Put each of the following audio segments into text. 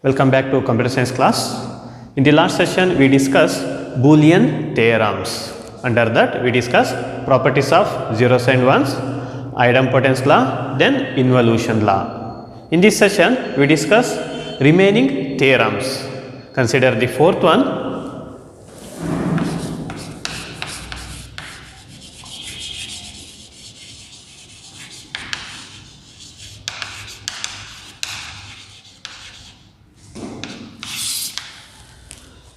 Welcome back to computer science class. In the last session we discussed Boolean theorems. Under that we discussed properties of zeros and ones, idempotence law, then involution law. In this session we discuss remaining theorems. Consider the fourth one.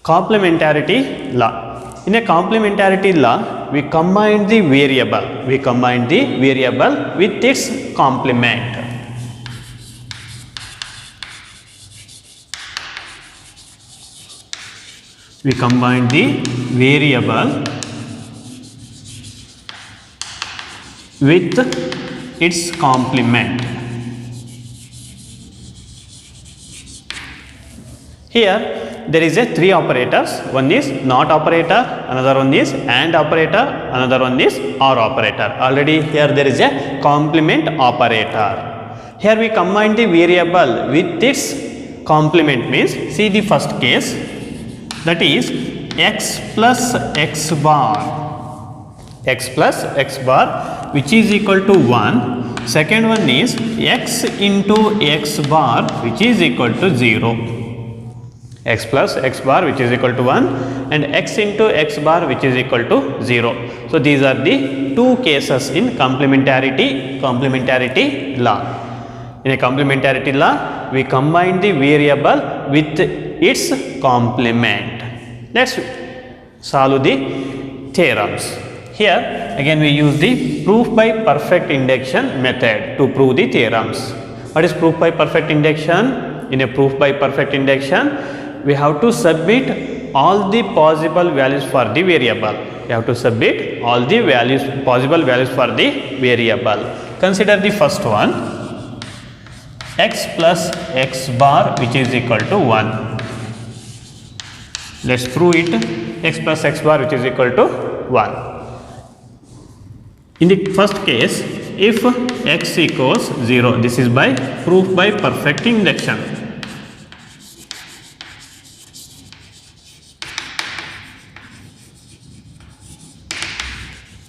Complementarity law. In a complementarity law, we combine the variable. We combine the variable with its complement. We combine the variable with its complement. Here there is a three operators. One is not operator, another one is and operator, another one is or operator. Already here there is a complement operator. Here we combine the variable with its complement, means see the first case, that is x plus x bar. X plus x bar which is equal to 1. Second one is x into x bar which is equal to 0. X plus x bar which is equal to 1 and x into x bar which is equal to 0. So these are the two cases in complementarity law. In a complementarity law, we combine the variable with its complement. Let's solve the theorems. Here again we use the proof by perfect induction method to prove the theorems. What is proof by perfect induction? In a proof by perfect induction, we have to submit all the possible values for the variable. We have to submit all the possible values for the variable. Consider the first one, x plus x bar which is equal to 1. Let's prove it. X plus x bar which is equal to 1. In the first case, if x equals 0, this is by proof by perfect induction.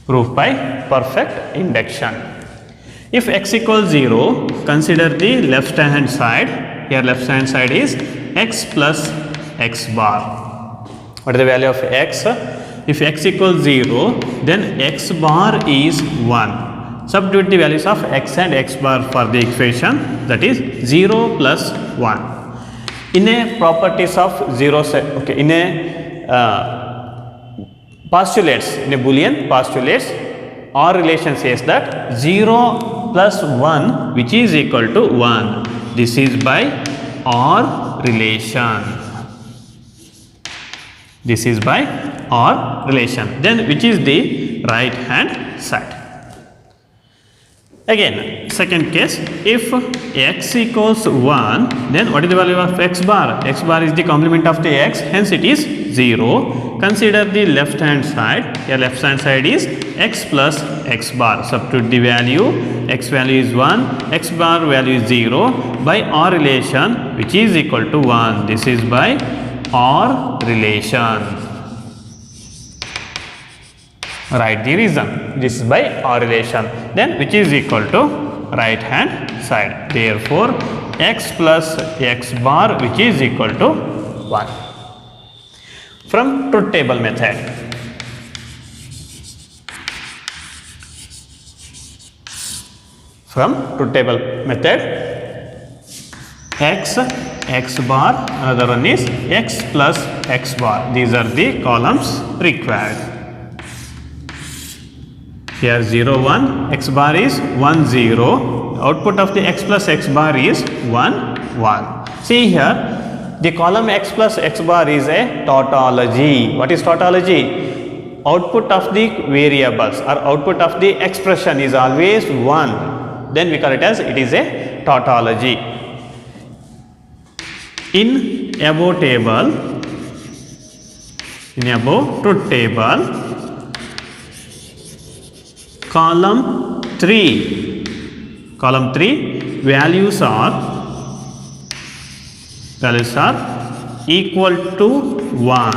Proof by perfect induction. If x equals 0, consider the left hand side. Here left hand side is x plus x bar. What is the value of x? If x equals 0, then x bar is 1. Substitute the values of x and x bar for the equation, that is 0 plus 1. In a properties of 0 set, okay, in a postulates, in a Boolean postulates, OR relation says that 0 plus 1 which is equal to 1. This is by OR relation. This is by OR relation. Then which is the right hand side. Again, second case, if x equals 1, then what is the value of x bar? X bar is the complement of the x, hence it is 0. Consider the left hand side. Here left hand side is x plus x bar. Substitute the value. X value is 1, x bar value is 0 by OR relation which is equal to 1. This is by OR relation. Write the reason. This is by OR relation. Then which is equal to right hand side. Therefore, x plus x bar which is equal to 1. From truth table method. From truth table method, x, x bar, another one is x plus x bar. These are the columns required. Here 0 1, x bar is 1 0. Output of the x plus x bar is 1 1. See here, the column x plus x bar is a tautology. What is tautology? Output of the variables or output of the expression is always 1. Then we call it as it is a tautology. In above table, in above truth table, column 3 values are values are equal to 1.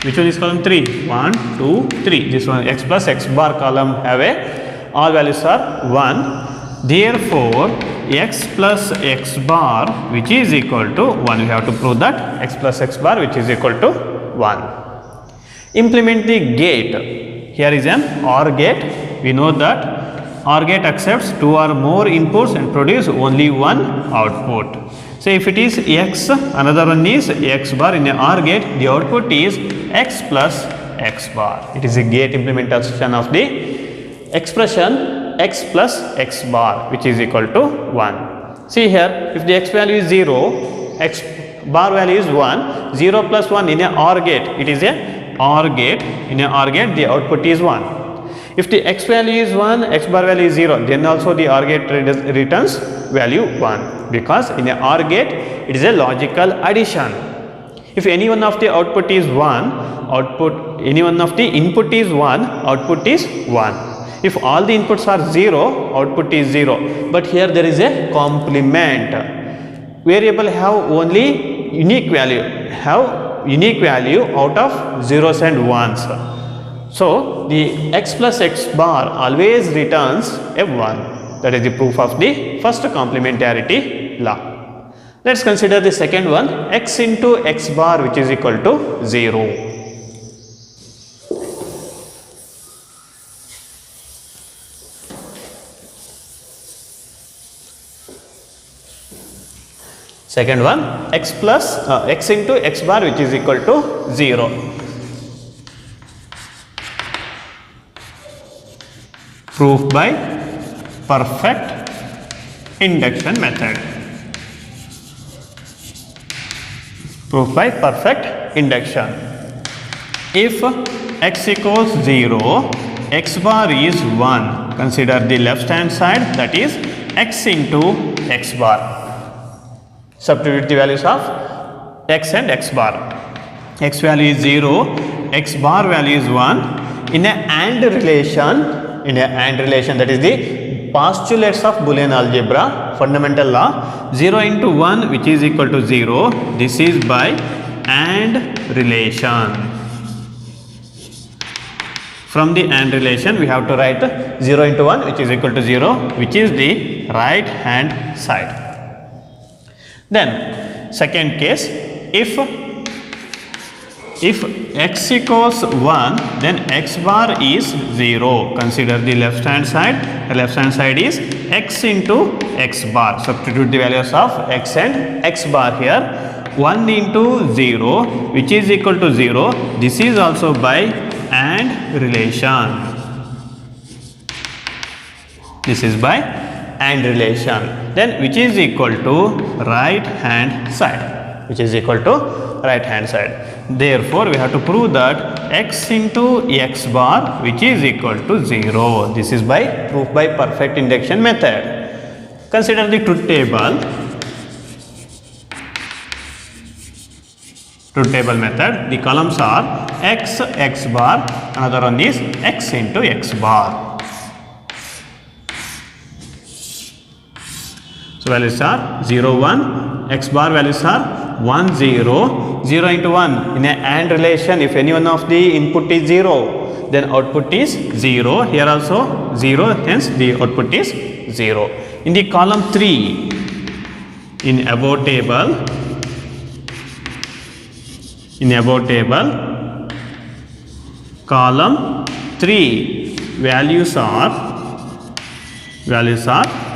Which one is column 3? 1, 2, 3. This one x plus x bar column have a all values are 1. Therefore, x plus x bar which is equal to 1. We have to prove that x plus x bar which is equal to 1. Implement the gate. Here is an OR gate. We know that OR gate accepts 2 or more inputs and produce only one output. So if it is x, another one is x bar in a OR gate, the output is x plus x bar. It is a gate implementation of the expression x plus x bar which is equal to 1. See here, if the x value is 0, x bar value is 1, 0 plus 1 in a OR gate, it is a OR gate. In a OR gate, the output is 1. If the x value is 1, x bar value is 0, then also the OR gate returns value 1, because in a OR gate, it is a logical addition. If any one of the output is 1, any one of the input is 1, output is 1. If all the inputs are 0, output is 0. But here there is a complement. Variable have only unique value, out of zeros and ones. So the x plus x bar always returns a 1. That is the proof of the first complementarity law. Let's consider the second one, x into x bar which is equal to 0. Second one, x into x bar which is equal to 0. Proof by perfect induction method. Proof by perfect induction. If x equals 0, x bar is 1. Consider the left hand side, that is x into x bar. Substitute the values of x and x bar. X value is 0, x bar value is 1. In a AND relation, that is the postulates of Boolean algebra, fundamental law, 0 into 1 which is equal to 0. This is by AND relation. From the AND relation, we have to write 0 into 1 which is equal to 0, which is the right hand side. Then second case, if x equals 1, then x bar is 0. Consider the left hand side. The left hand side is x into x bar. Substitute the values of x and x bar here. 1 into 0 which is equal to 0. This is also by AND relation. This is by AND relation. Then which is equal to right hand side. Which is equal to right hand side. Therefore, we have to prove that x into x bar which is equal to 0. This is by proof by perfect induction method. Consider the truth table. Truth table method. The columns are x, x bar, another one is x into x bar. So values are 0, 1, x bar values are 1, 0, 0 into 1. In a AND relation, if any one of the input is 0, then output is 0. Here also 0, hence the output is 0. In the column 3, in above table, column 3, values are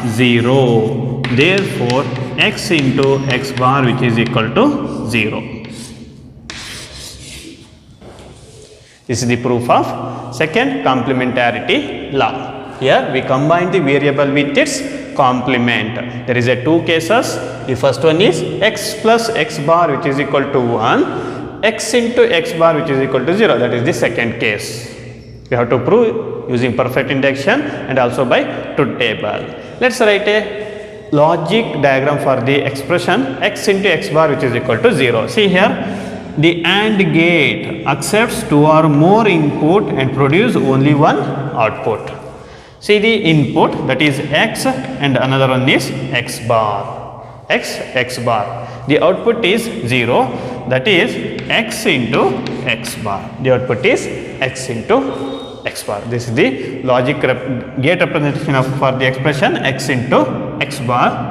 0. Therefore, x into x bar which is equal to 0. This is the proof of second complementarity law. Here we combine the variable with its complement. There is a two cases. The first one is x plus x bar which is equal to 1, x into x bar which is equal to 0. That is the second case. We have to prove using perfect induction and also by truth table. Let's write a logic diagram for the expression x into x bar which is equal to 0. See here, the AND gate accepts 2 or more input and produce only one output. See the input, that is x, and another one is x bar. x bar. The output is 0, that is x into x bar. The output is x into x bar. This is the gate representation for the expression x into x bar.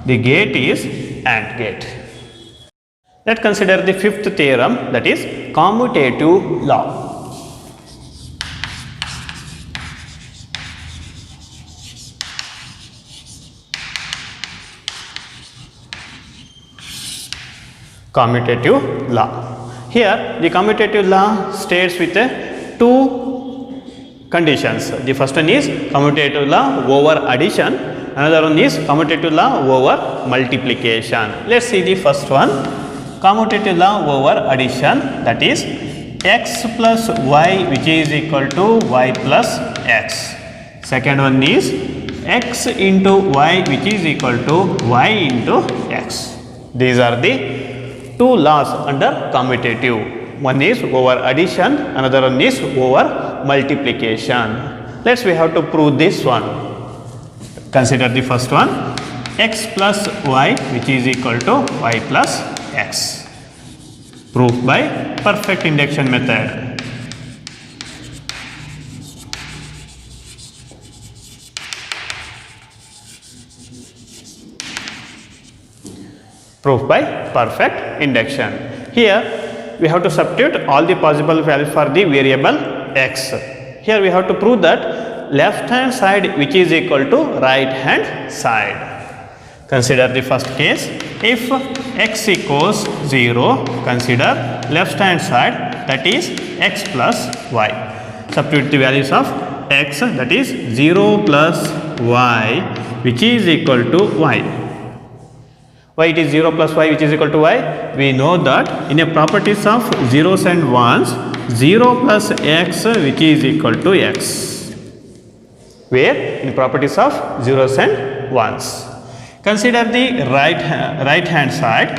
The gate is AND gate. Let's consider the fifth theorem, that is commutative law. Commutative law. Here the commutative law states with two conditions. The first one is commutative law over addition, another one is commutative law over multiplication. Let's see the first one. Commutative law over addition, that is x plus y which is equal to y plus x. Second one is x into y which is equal to y into x. These are the two laws under commutative. One is over addition, another one is over multiplication. Let's we have to prove this one. Consider the first one, x plus y which is equal to y plus x. Proof by perfect induction method. Proof by perfect induction. Here we have to substitute all the possible values for the variable x. Here we have to prove that left hand side which is equal to right hand side. Consider the first case. If x equals 0, consider left hand side, that is x plus y. Substitute the values of x, that is 0 plus y which is equal to y. Why it is 0 plus y which is equal to y? We know that in a properties of zeros and ones, 0 plus x which is equal to x. Where? In properties of zeros and ones. Consider the right hand side.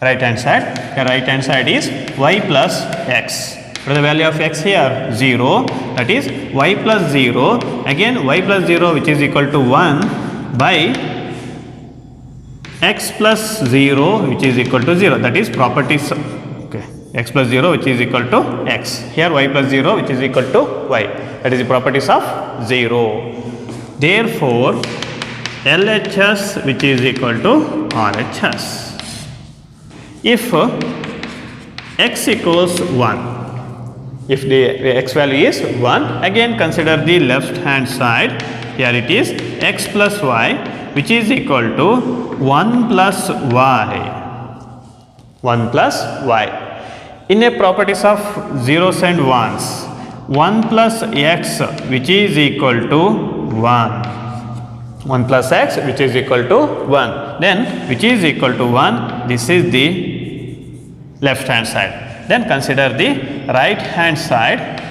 Right hand side is y plus x. What is the value of x here? 0. That is y plus 0. Again y plus 0 which is equal to 1 by x plus 0 which is equal to 0. That is properties. Okay. X plus 0 which is equal to x. Here y plus 0 which is equal to y. That is the properties of 0. Therefore, LHS which is equal to RHS. If x equals 1, if the x value is 1, again consider the left hand side. Here it is x plus y which is equal to 1 plus y. 1 plus y. In a properties of zeros and ones, 1 plus x which is equal to 1. 1 plus x which is equal to 1. Then which is equal to 1, this is the left hand side. Then consider the right hand side.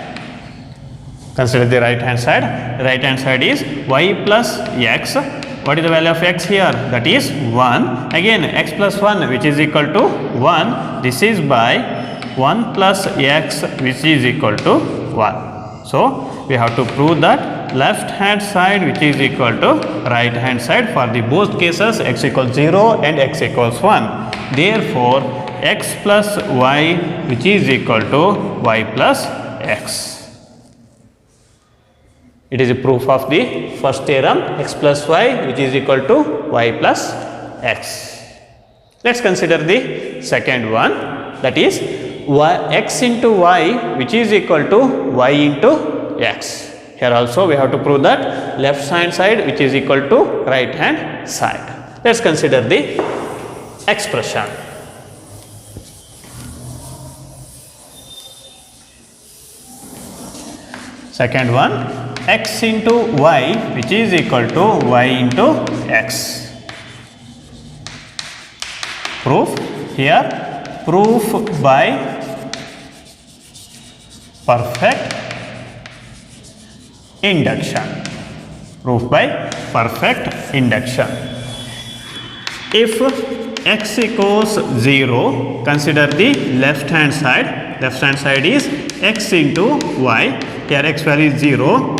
Consider the right hand side. Right hand side is y plus x. What is the value of x here? That is 1. Again x plus 1 which is equal to 1. This is by 1 plus x which is equal to 1. So we have to prove that left hand side which is equal to right hand side for the both cases x equals 0 and x equals 1. Therefore, x plus y which is equal to y plus x. It is a proof of the first theorem, x plus y which is equal to y plus x. Let's consider the second one, that is x into y which is equal to y into x. Here also we have to prove that left hand side which is equal to right hand side. Let's consider the expression. Second one, x into y which is equal to y into x. Proof. Here proof by perfect induction. Proof by perfect induction. If x equals 0, consider the left hand side. Left hand side is x into y. Here x value is 0.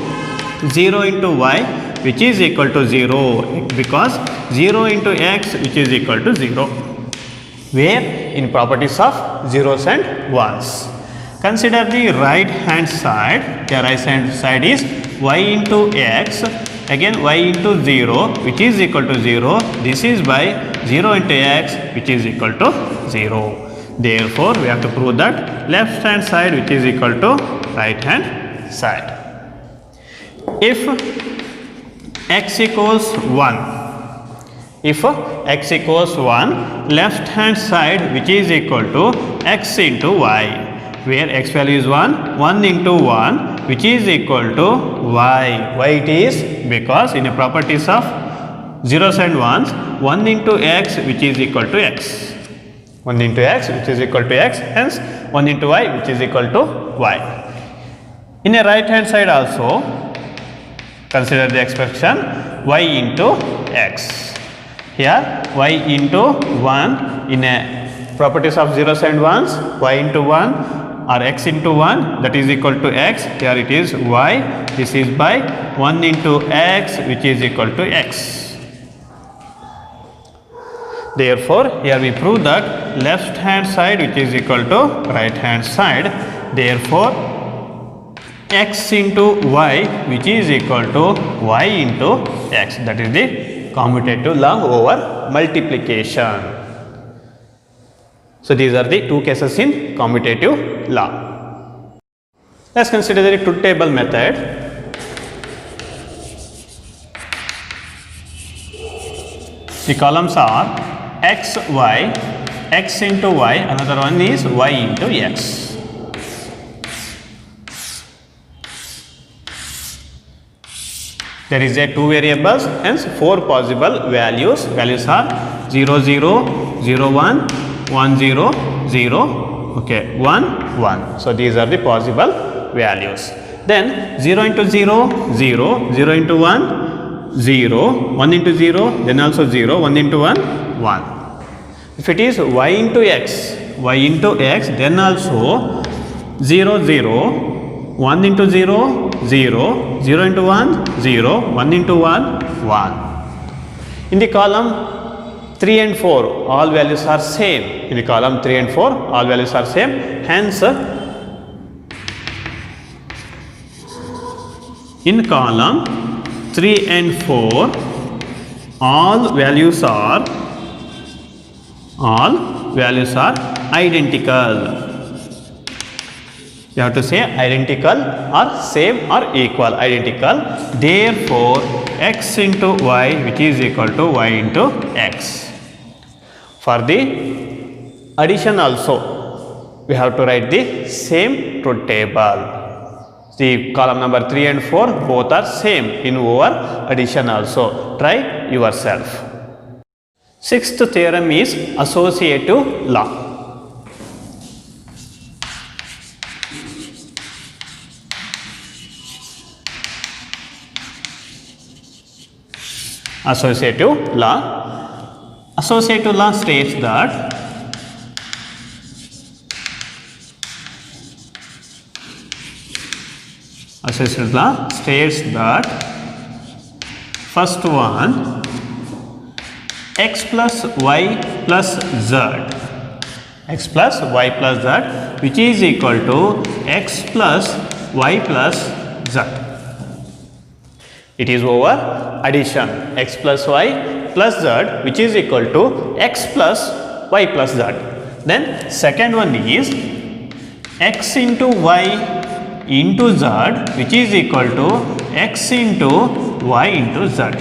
0 into y which is equal to 0, because 0 into x which is equal to 0, where in properties of zeros and ones. Consider the right hand side. The right hand side is y into x, again y into 0 which is equal to 0. This is by 0 into x which is equal to 0. Therefore, we have to prove that left hand side which is equal to right hand side. If x equals 1, if x equals 1, left hand side which is equal to x into y, where x value is 1, 1 into 1 which is equal to y. Why it is? Because in the properties of zeros and ones, 1 into x which is equal to x. 1 into x which is equal to x, hence 1 into y which is equal to y. In a right hand side also, consider the expression y into x. Here y into 1, in a properties of zeros and ones, y into 1 or x into 1 that is equal to x. Here it is y, this is by 1 into x which is equal to x. Therefore, here we prove that left hand side which is equal to right hand side. Therefore, x into y which is equal to y into x. That is the commutative law over multiplication. So, these are the two cases in commutative law. Let us consider the truth table method. The columns are x, y, x into y, another one is y into x. There is a two variables, hence four possible values. Values are 0, 0, 0, 1, 1, 0, 0, okay, 1, 1. So, these are the possible values. Then 0 into 0, 0, 0 into 1, 0, 1 into 0, then also 0, 1 into 1, 1. If it is y into x, then also 0, 0, 1 into 0, 0, 0 into 1, 0, 1 into 1, 1. In the column 3 and 4, all values are same. In the column 3 and 4, all values are same. Hence, in column 3 and 4, all values are identical. You have to say identical or same or equal, identical. Therefore, x into y which is equal to y into x. For the addition also, we have to write the same truth table. The column number 3 and 4 both are same in over addition also. Try yourself. Sixth theorem is associative law. Associative law. Associative law states that first one, x plus y plus z, x plus y plus z which is equal to x plus y plus z. It is over addition, x plus y plus z which is equal to x plus y plus z. Then second one is x into y into z which is equal to x into y into z.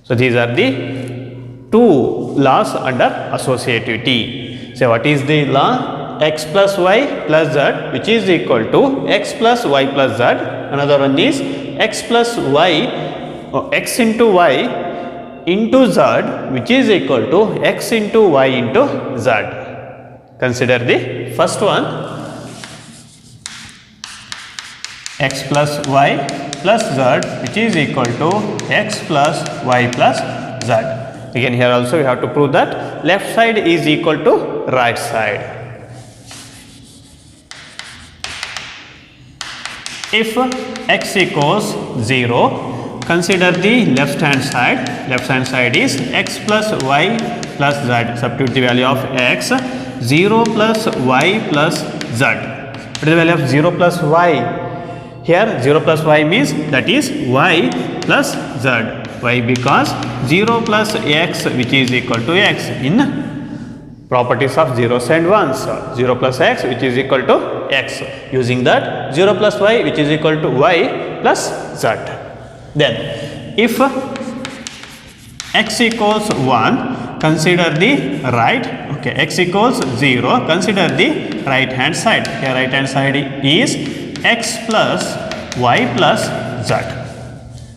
So, these are the two laws under associativity. So, what is the law? X plus y plus z which is equal to x plus y plus z. Another one is x plus y or x into y into z which is equal to x into y into z. Consider the first one, x plus y plus z which is equal to x plus y plus z. Again, here also we have to prove that left side is equal to right side. If x equals 0, consider the left hand side. Left hand side is x plus y plus z. Substitute the value of x. 0 plus y plus z. What is the value of 0 plus y? Here 0 plus y means that is y plus z. Why? Because 0 plus x which is equal to x in properties of zeros and ones. 0 plus x which is equal to x. Using that 0 plus y which is equal to y plus z. Then if x equals 1, consider the right. Okay, x equals 0, consider the right hand side. Here right hand side is x plus y plus z.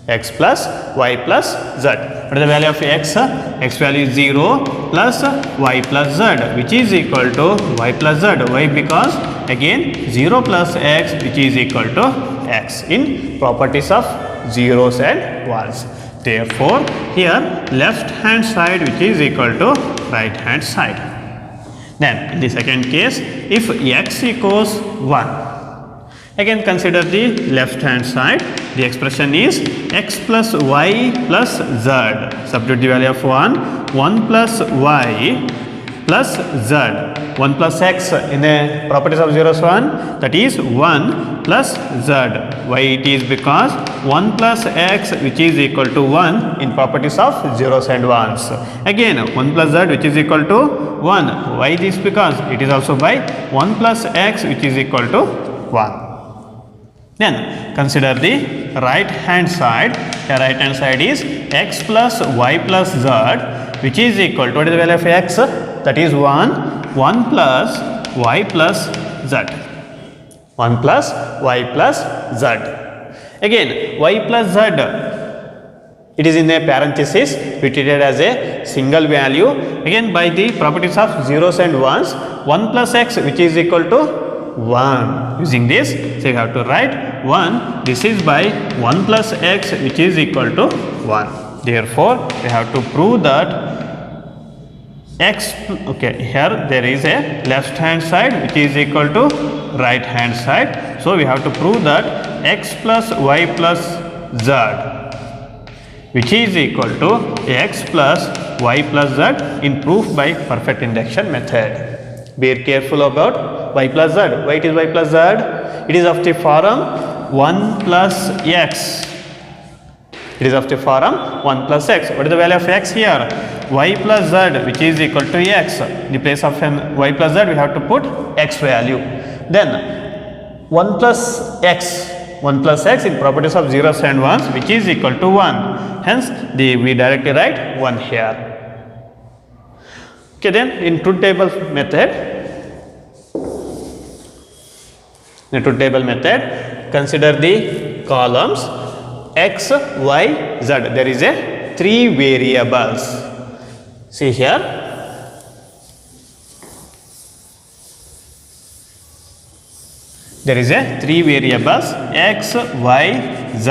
X plus y plus z. What is the value of x? X value is 0 plus y plus z, which is equal to y plus z. Why? Because again 0 plus x which is equal to x in properties of zeros and ones. Therefore here left hand side which is equal to right hand side. Then in the second case, if x equals 1, again consider the left hand side. The expression is x plus y plus z. Substitute the value of 1. 1 plus y plus z. 1 plus x in the properties of zeros 1, that is 1 plus z. Why it is? Because 1 plus x which is equal to 1 in properties of zeros and ones. Again 1 plus z which is equal to 1. Why this? Because it is also by 1 plus x which is equal to 1. Then consider the right hand side. The right hand side is x plus y plus z, which is equal to, what is the value of x? That is 1 plus y plus z. 1 plus y plus z. Again y plus z, it is in a parenthesis. We treat it as a single value. Again by the properties of zeros and ones, 1 plus x which is equal to 1. Using this, so you have to write 1. This is by 1 plus x which is equal to 1. Therefore, we have to prove that x, okay, here there is a left hand side which is equal to right hand side. So we have to prove that x plus y plus z which is equal to x plus y plus z in proof by perfect induction method. Be careful about y plus z. Why it is y plus z? It is of the form 1 plus x. It is of the form 1 plus x. What is the value of x here? Y plus z which is equal to x. In the place of an y plus z we have to put x value. Then 1 plus x in properties of zeros and ones which is equal to 1. Hence we directly write 1 here. Okay, then in truth table method, consider the columns x, y, z. There is a 3 variables. See here, there is a 3 variables x, y, z.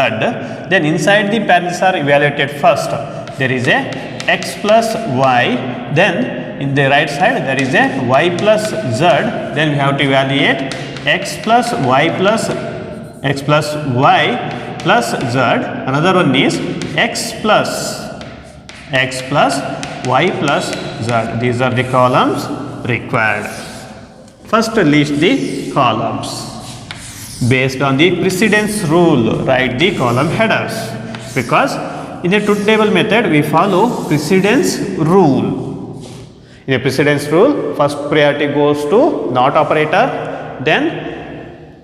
Then inside the parentheses are evaluated first. There is a x plus y. Then in the right side there is a y plus z. Then we have to evaluate x plus y plus z. Another one is x plus y plus z. These are the columns required. First list the columns. Based on the precedence rule, write the column headers, because in the truth table method we follow precedence rule. In the precedence rule, first priority goes to not operator, then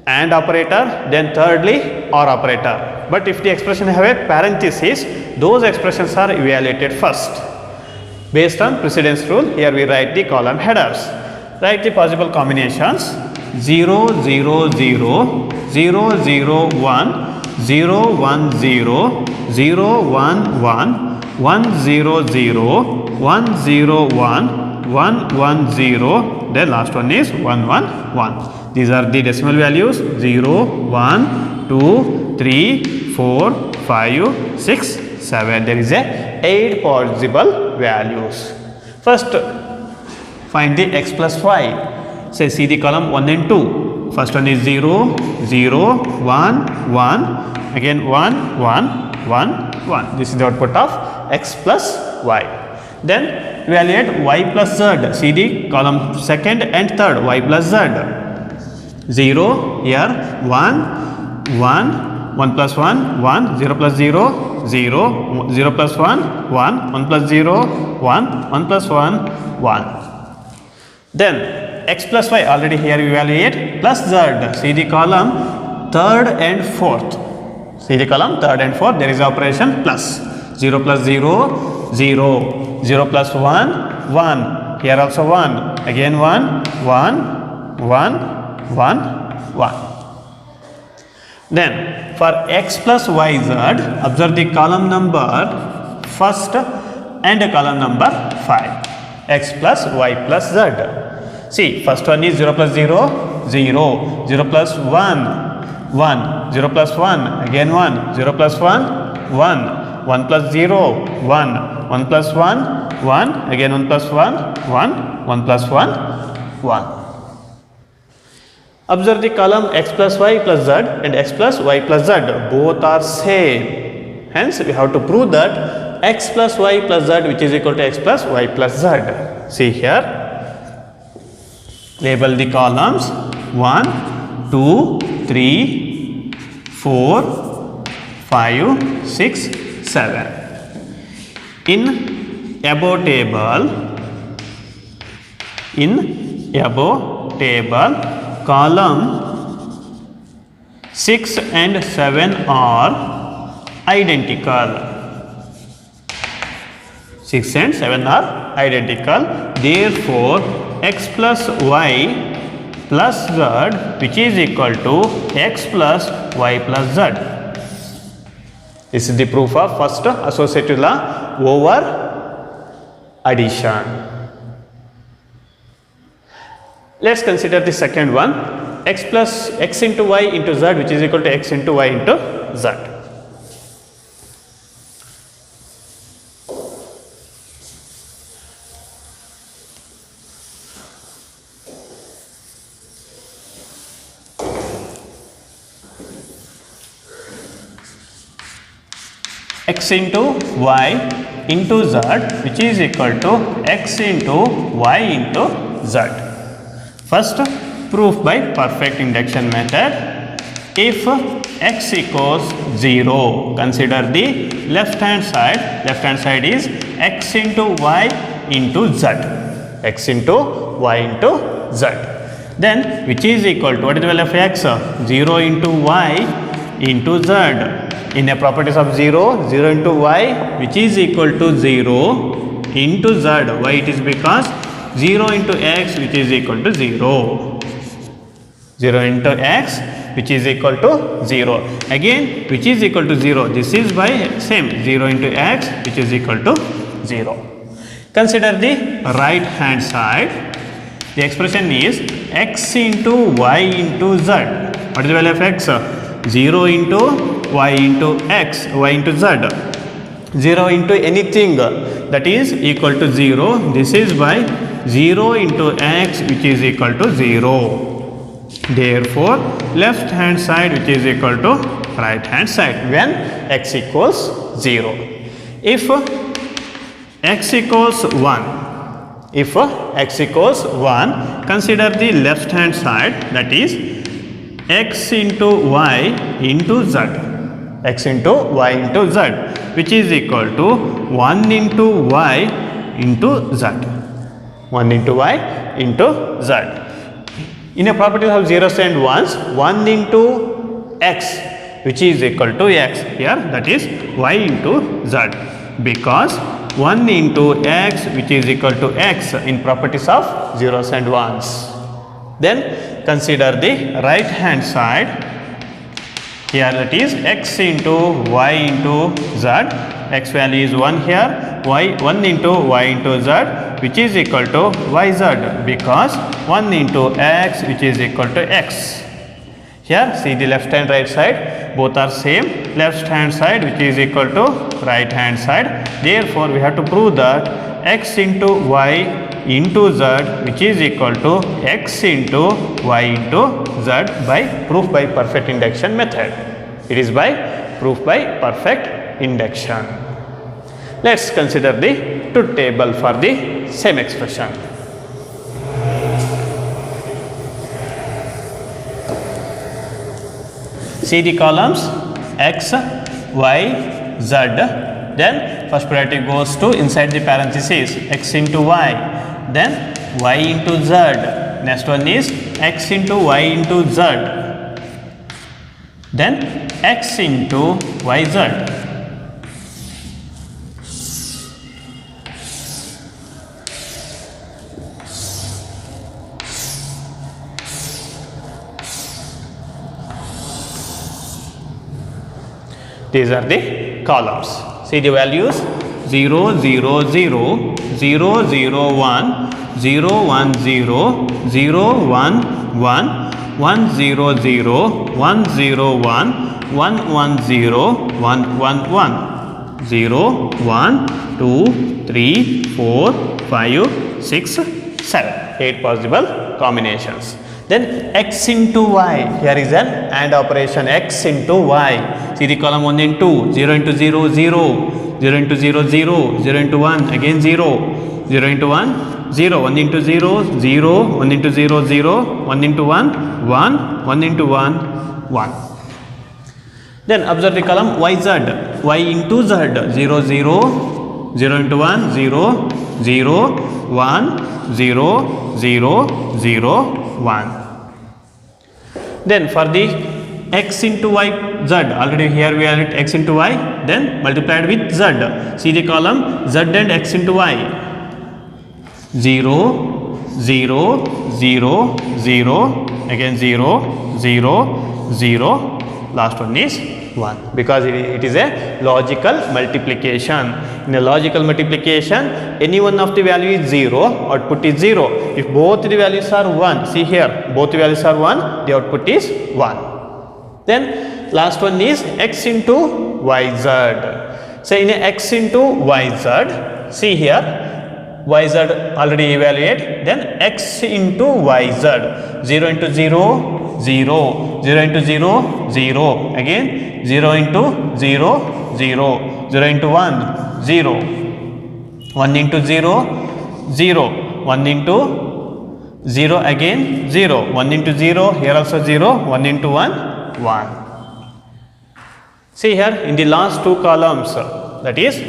and operator, then thirdly or operator. But if the expression have a parenthesis, those expressions are evaluated first. Based on precedence rule, here we write the column headers. Write the possible combinations: 0 0 0, 0 0 1, 0 1 0, 0 1 1, 1 0 0, 1 0 1, 1 1 0, the last one is 1 1 1. These are the decimal values: 0, 1, 2, 3, 4, 5, 6, 7. There is a 8 possible values. First, find the x plus y. Say, see the column 1 and 2. First one is 0, 0, 1, 1, again 1, 1, 1, 1. This is the output of x plus y. Then evaluate y plus z. See the column second and third, y plus z. 0 here, 1, 1, 1 plus 1, 1, 0 plus 0, 0, 0 plus 1, 1, 1 plus 0, 1, 1 plus 1, 1. Then x plus y already here we evaluate plus z. See the column third and fourth. See the column third and fourth, there is operation plus. 0 plus 0, 0, 0 plus 1, 1. Here also 1. Again 1, 1, 1, 1, 1. Then for x plus yz, observe the column number first and column number 5. X plus y plus z. See, first one is 0 plus 0, 0, 0 plus 1, 1, 0 plus 1, again 1, 0 plus 1, 1, 1 plus 0, 1, 1 plus 1, 1, again 1 plus 1, 1, 1 plus 1, 1. Observe the column x plus y plus z and x plus y plus z. Both are same. Hence, we have to prove that x plus y plus z which is equal to x plus y plus z. See here. Label the columns 1, 2, 3, 4, 5, 6, 7. In above table, column 6 and 7 are identical. 6 and 7 are identical. Therefore, x plus y plus z which is equal to x plus y plus z. This is the proof of first associative law over addition. Let's consider the second one, x plus x into y into z which is equal to x into y into z. X into y into z which is equal to x into y into z. First, proof by perfect induction method. If x equals 0, consider the left hand side. Left hand side is x into y into z. X into y into z. Then which is equal to, what is the value of x? 0 into y into z. In a properties of 0, 0 into y which is equal to 0 into z. Why it is? Because 0 into x which is equal to 0. 0 into x which is equal to 0. Again which is equal to 0. This is by same 0 into x which is equal to 0. Consider the right hand side. The expression is x into y into z. What is the value of x? 0 into y into x, y into z. 0 into anything that is equal to 0. This is by 0 into x which is equal to 0. Therefore, left hand side which is equal to right hand side when x equals 0. If x equals 1, if x equals 1, consider the left hand side, that is x into y into z. X into y into z which is equal to 1 into y into z. 1 into y into z. In a property of zeros and ones, 1 into x which is equal to x here, that is y into z, because 1 into x which is equal to x in properties of zeros and ones. Then consider the right hand side. Here that is x into y into z. X value is 1 here. Y 1 into y into z which is equal to yz, because 1 into x which is equal to x. Here see the left and right side, both are same. Left hand side which is equal to right hand side. Therefore, we have to prove that x into y into z which is equal to x into y into z by proof by perfect induction method. It is by proof by perfect induction. Let's consider the truth table for the same expression. See the columns x, y, z. Then first priority goes to inside the parenthesis x into y. Then y into z. Next one is x into y into z. Then x into yz. These are the columns. See the values 0, 0, 0, 0, 0, 1, 0, 1, 0, 0, 1, 1, 1, 0, 0, 1, 0, 1, 1, 1, 0, 1, 1, 1, 0, 1, 2, 3, 4, 5, 6, 7. 8 possible combinations. Then x into y, here is an AND operation, x into y. See the column 1 and 2, 0 into 0, 0, 0 into 0, 0, 0 into 1, again 0, 0 into 1, 0, 1 into 0, 0, 1 into 0, 0, 1 into 1, 1, 1 into 1, 1. Then observe the column yz, y into z, 0, 0, 0 into 1, 0, 0, 1, 0, 0, 0, 1. Then for the x into y z, already here we are at x into y, then multiplied with z. See the column z and x into y, 0, 0, 0, 0, again 0, 0, 0, last one is 1, because it is a logical multiplication. In a logical multiplication, any one of the value is 0, output is 0. If both the values are 1, see here, both the values are 1, the output is 1. Then last one is x into yz. So in a x into yz, see here, yz already evaluate, then x into yz, 0 into 0, 0, 0 into 0, 0, again 0 into 0, 0, 0 into 1, 0, 1 into 0, 0, 1 into 0, again 0, 1 into 0, here also 0, 1 into 1, 1. See here in the last two columns, that is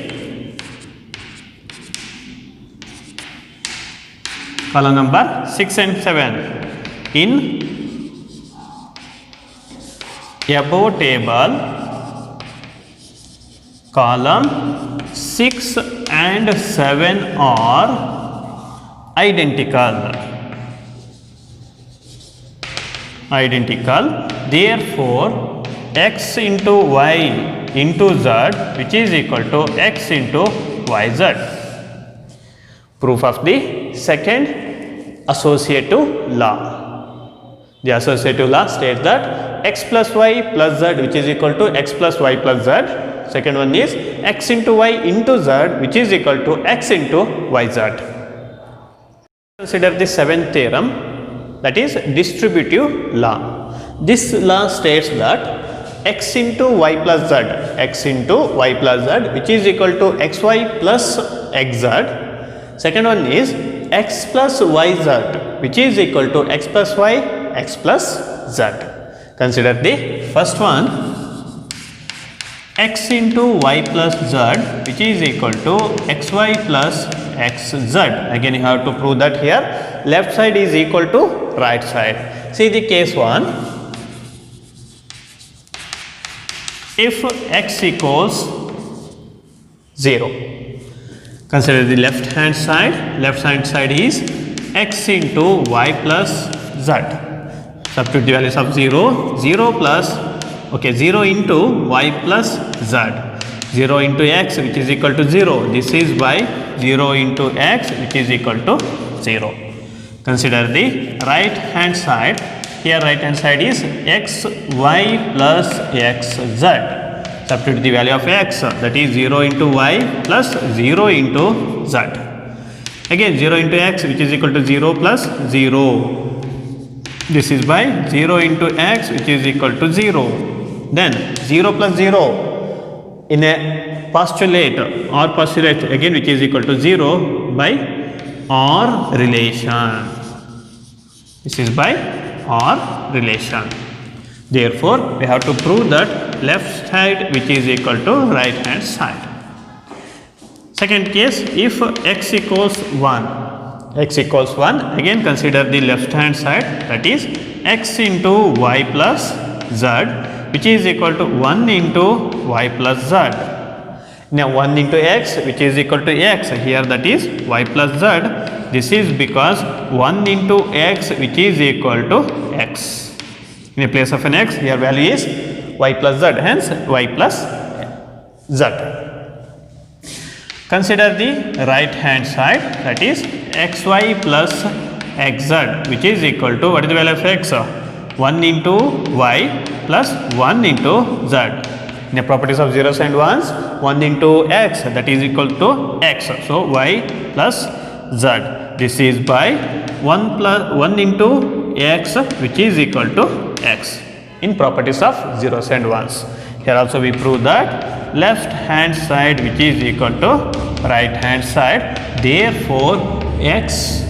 column number 6 and 7. In above table, column 6 and 7 are identical. Therefore, x into y into z, which is equal to x into yz. Proof of the second associative law. The associative law states that x plus y plus z, which is equal to x plus y plus z. Second one is x into y into z, which is equal to x into yz. Consider the seventh theorem, that is distributive law. This law states that x into y plus z, x into y plus z, which is equal to xy plus xz. Second one is x plus yz, which is equal to x plus y, x plus z. Consider the first one, x into y plus z, which is equal to xy plus xz. Again you have to prove that here left side is equal to right side. See the case 1. If x equals 0, consider the left hand side is x into y plus z. Substitute the values of 0, 0 plus, okay, 0 into y plus z, 0 into x, which is equal to 0. This is y, 0 into x, which is equal to 0. Consider the right hand side. Here right hand side is x, y plus x, z. Substitute the value of x, that is 0 into y plus 0 into z. Again 0 into x, which is equal to 0 plus 0. This is by 0 into x, which is equal to 0. Then 0 plus 0, in a postulate or postulate again which is equal to 0 by OR relation. This is by OR relation. Therefore, we have to prove that left side which is equal to right hand side. Second case, if x equals 1, again consider the left hand side, that is x into y plus z, which is equal to 1 into y plus z. Now 1 into x which is equal to x, here that is y plus z. This is because 1 into x which is equal to x. In a place of an x, here value is y plus z, hence y plus z. Consider the right hand side, that is xy plus xz, which is equal to, what is the value of x? 1 into y plus 1 into z. In the properties of zeros and ones, 1 into x, that is equal to x. So y plus z. This is by 1 into x, which is equal to x in properties of zeros and ones. Here also we prove that left hand side which is equal to right hand side. Therefore, x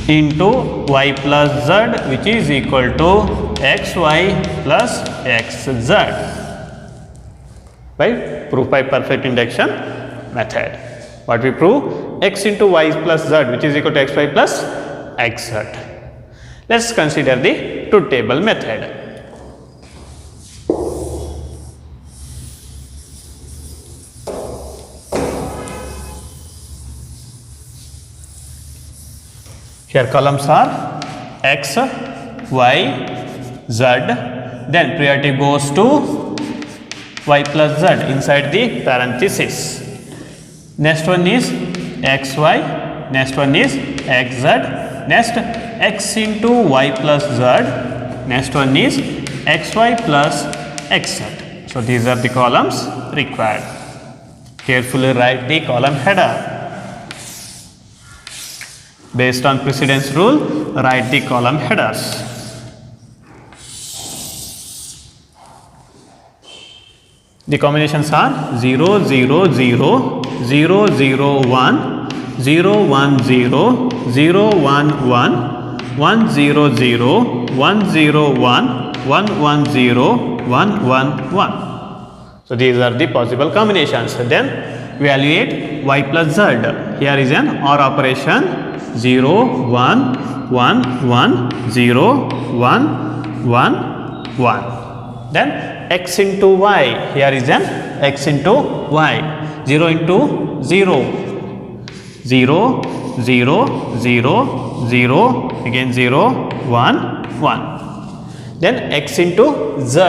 into y plus z which is equal to xy plus xz by proof by perfect induction method. What we prove? X into y plus z which is equal to xy plus xz. Let's consider the truth table method. Here columns are x, y, z, then priority goes to y plus z inside the parenthesis. Next one is xy, next one is xz, next x into y plus z, next one is xy plus xz. So these are the columns required. Carefully write the column header. Based on precedence rule, write the column headers. The combinations are 0, 0, 0, 0, 0, 1, 0, 1, 0, 0, 1, 1, 1, 0, 0, 1, 0, 1, 1, 1, 0, 1, 1, 1. So these are the possible combinations. Then we evaluate y plus z. Here is an OR operation. 0, 1, 1, 1, 0, 1, 1, 1. Then x into y. Here is an x into y. 0 into 0. 0, 0, 0, 0, again 0, 1, 1. Then x into z.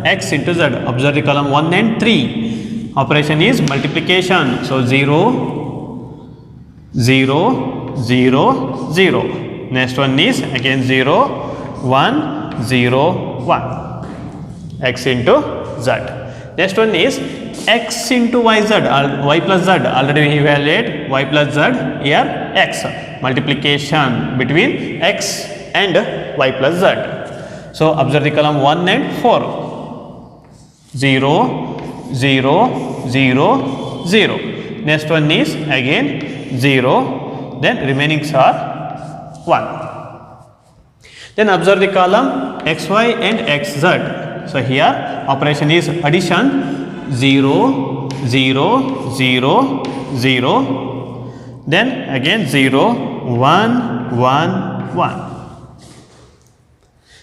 X into z. Observe the column 1 and 3. Operation is multiplication. So 0, 0, 0, 0. Next one is again 0, 1, 0, 1. X into z. Next one is x into yz, y plus z. Already we evaluate y plus z, here x. Multiplication between x and y plus z. So observe the column 1 and 4. 0, 0, 0, 0. Next one is again 0. Then remaining are 1. Then observe the column xy and xz. So here operation is addition. 0, 0, 0, 0. Then again 0, 1, 1, 1.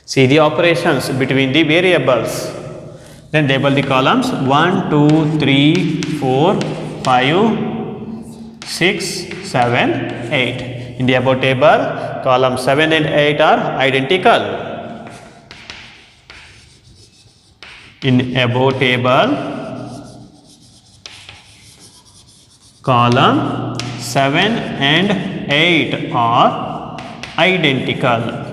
See the operations between the variables. Then label the columns 1, 2, 3, 4, 5, 6, 7, 8. In the above table, columns 7 and 8 are identical. In above table, column 7 and 8 are identical.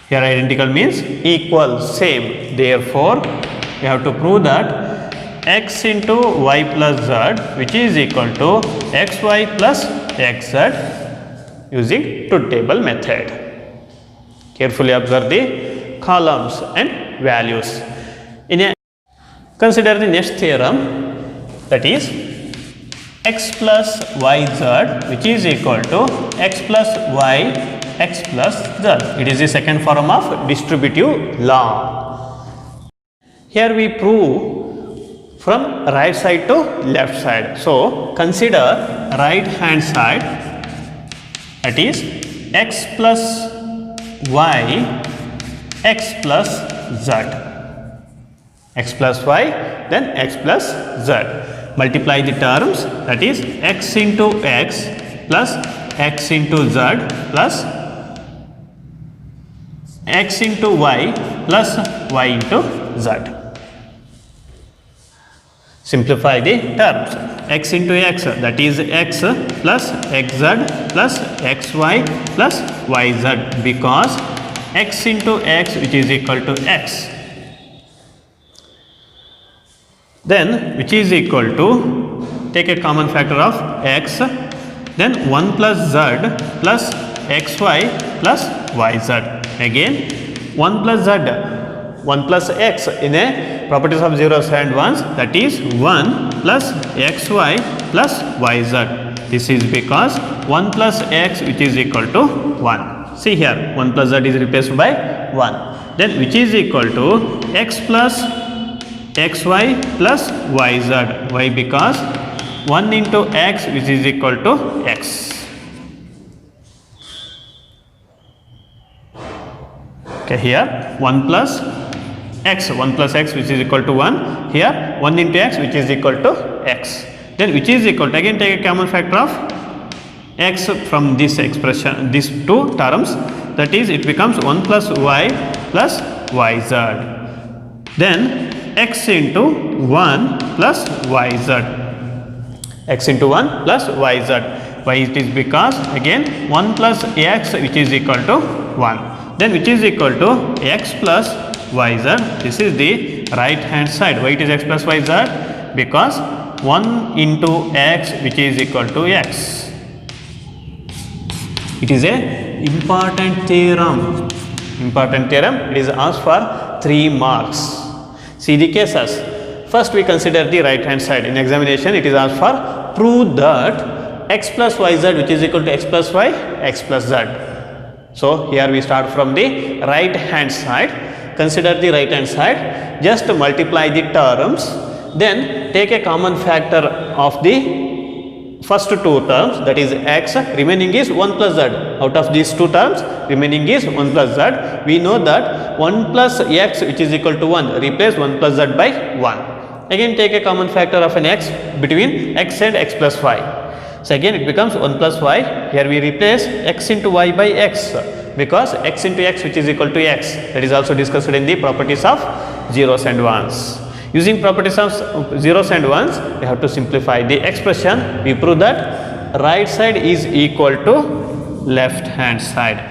Here identical means equal, same. Therefore, we have to prove that x into y plus z which is equal to xy plus xz using truth table method. Carefully observe the columns and values. In a Consider the next theorem, that is x plus yz which is equal to x plus y x plus z. It is the second form of distributive law. Here we prove from right side to left side. So consider right hand side, that is x plus y x plus z. X plus y, then x plus z. Multiply the terms, that is x into x plus x into z plus x into y plus y into z. Simplify the terms. X into x, that is x plus xz plus xy plus yz, because x into x which is equal to x, then which is equal to, take a common factor of x, then 1 plus z plus xy plus yz. Again 1 plus z, 1 plus x in a properties of zeros and ones, that is 1 plus xy plus yz. This is because 1 plus x which is equal to 1. See here, 1 plus z is replaced by 1. Then which is equal to x plus xy plus yz. Why? Because 1 into x which is equal to x. Okay, here 1 plus x which is equal to 1. Here 1 into x which is equal to x. Then which is equal to, again take a common factor of x from this expression, these two terms, that is it becomes 1 plus y plus yz. Then x into 1 plus yz, x into 1 plus yz. Why it is? Because again 1 plus x which is equal to 1, then which is equal to x plus yz. This is the right hand side. Why it is x plus yz? Because 1 into x which is equal to x. It is a important theorem. It is asked for 3 marks. See the cases. First we consider the right hand side. In examination it is asked for prove that x plus yz which is equal to x plus y x plus z. So here we start from the right hand side. Consider the right hand side. Just multiply the terms. Then take a common factor of the first two terms, that is x, remaining is 1 plus z. Out of these two terms, remaining is 1 plus z. We know that 1 plus x which is equal to 1, replace 1 plus z by 1. Again take a common factor of an x between x and x plus y. So again it becomes 1 plus y. Here we replace x into y by x, because x into x which is equal to x. That is also discussed in the properties of zeros and ones. Using properties of zeros and ones, we have to simplify the expression. We prove that right side is equal to left hand side.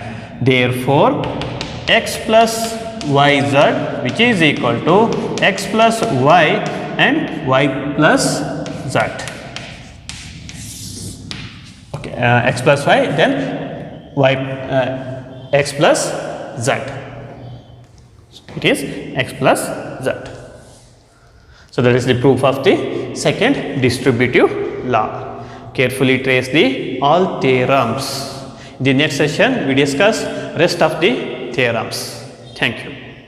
Therefore, x plus yz which is equal to x plus y and y plus z. Okay, x plus y, then y x plus z. It is x plus z. So that is the proof of the second distributive law. Carefully trace the all theorems. In the next session we discuss rest of the theorems. Thank you.